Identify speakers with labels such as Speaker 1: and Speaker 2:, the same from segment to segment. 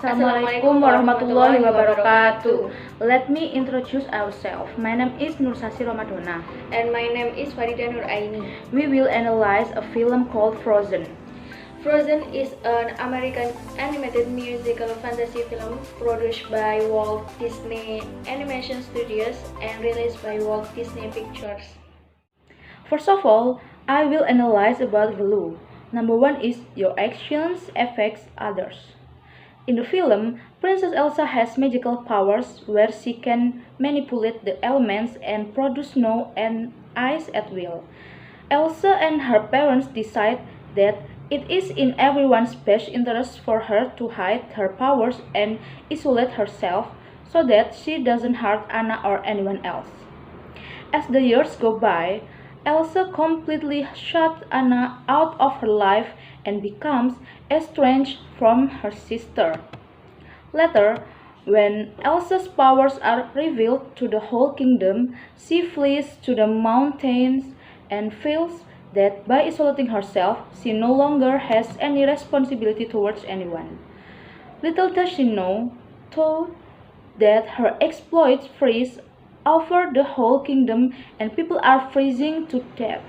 Speaker 1: Assalamualaikum warahmatullahi wabarakatuh. Let me introduce ourselves. My name is Nur Sasi Romadhona.
Speaker 2: And my name is Farida Nur'aini.
Speaker 1: We will analyze a film called Frozen.
Speaker 2: Frozen is an American animated musical fantasy film produced by Walt Disney Animation Studios and released by Walt Disney Pictures.
Speaker 1: First of all, I will analyze about Blue. Number one is your actions affects others. In the film, Princess Elsa has magical powers where she can manipulate the elements and produce snow and ice at will. Elsa and her parents decide that it is in everyone's best interest for her to hide her powers and isolate herself so that she doesn't hurt Anna or anyone else. As the years go by, Elsa completely shuts Anna out of her life and becomes estranged from her sister. Later, when Elsa's powers are revealed to the whole kingdom, she flees to the mountains and feels that by isolating herself, she no longer has any responsibility towards anyone. Little does she know, though, that her exploits freeze over the whole kingdom and people are freezing to death.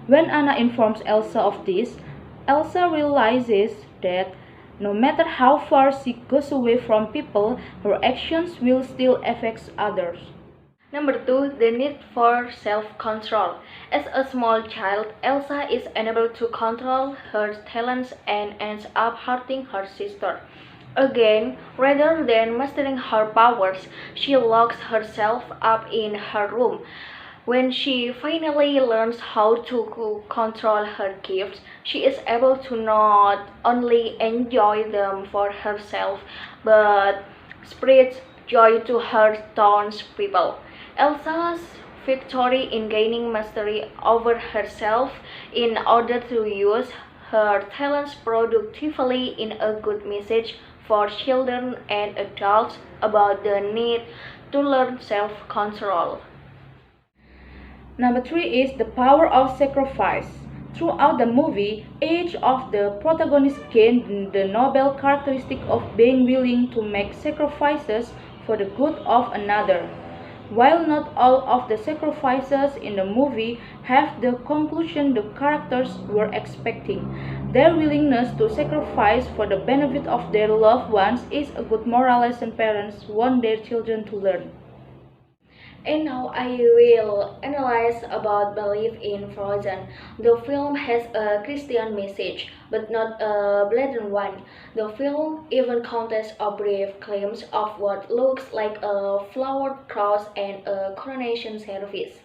Speaker 1: When Anna informs Elsa of this, Elsa realizes that no matter how far she goes away from people, her actions will still affect others.
Speaker 2: Number 2, the need for self-control. As a small child, Elsa is unable to control her talents and ends up hurting her sister. Again, rather than mastering her powers, she locks herself up in her room. When she finally learns how to control her gifts, she is able to not only enjoy them for herself, but spread joy to her townspeople. Elsa's victory in gaining mastery over herself in order to use her talents productively in a good message for children and adults about the need to learn self-control.
Speaker 1: Number 3 is the power of sacrifice. Throughout the movie, each of the protagonists gain the noble characteristic of being willing to make sacrifices for the good of another. While not all of the sacrifices in the movie have the conclusion the characters were expecting, their willingness to sacrifice for the benefit of their loved ones is a good moral lesson parents want their children to learn.
Speaker 2: And now I will analyze about belief in Frozen. The film has a Christian message, but not a blatant one. The film even contains a brief glimpse of what looks like a flowered cross and a coronation service.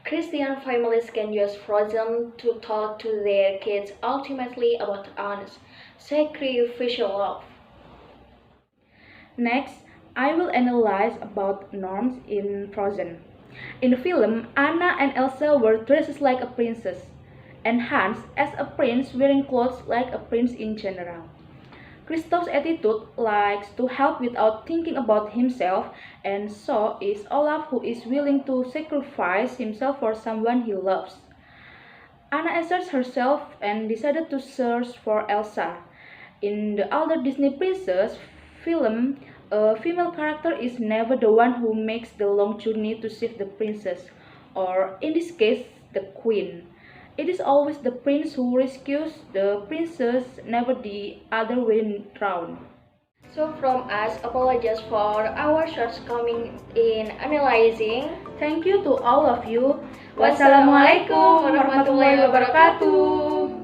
Speaker 2: Christian families can use Frozen to talk to their kids ultimately about honest, sacrificial love.
Speaker 1: Next, I will analyze about norms in Frozen. In the film, Anna and Elsa were dressed like a princess, and Hans as a prince wearing clothes like a prince in general. Kristoff's attitude likes to help without thinking about himself, and so is Olaf, who is willing to sacrifice himself for someone he loves. Anna asserts herself and decided to search for Elsa. In the older Disney princess film, a female character is never the one who makes the long journey to save the princess, or in this case, the queen. It is always the prince who rescues the princess, never the other way round.
Speaker 2: So from us, apologize for our shortcomings in analyzing.
Speaker 1: Thank you to all of you.
Speaker 2: Wassalamualaikum warahmatullahi wabarakatuh.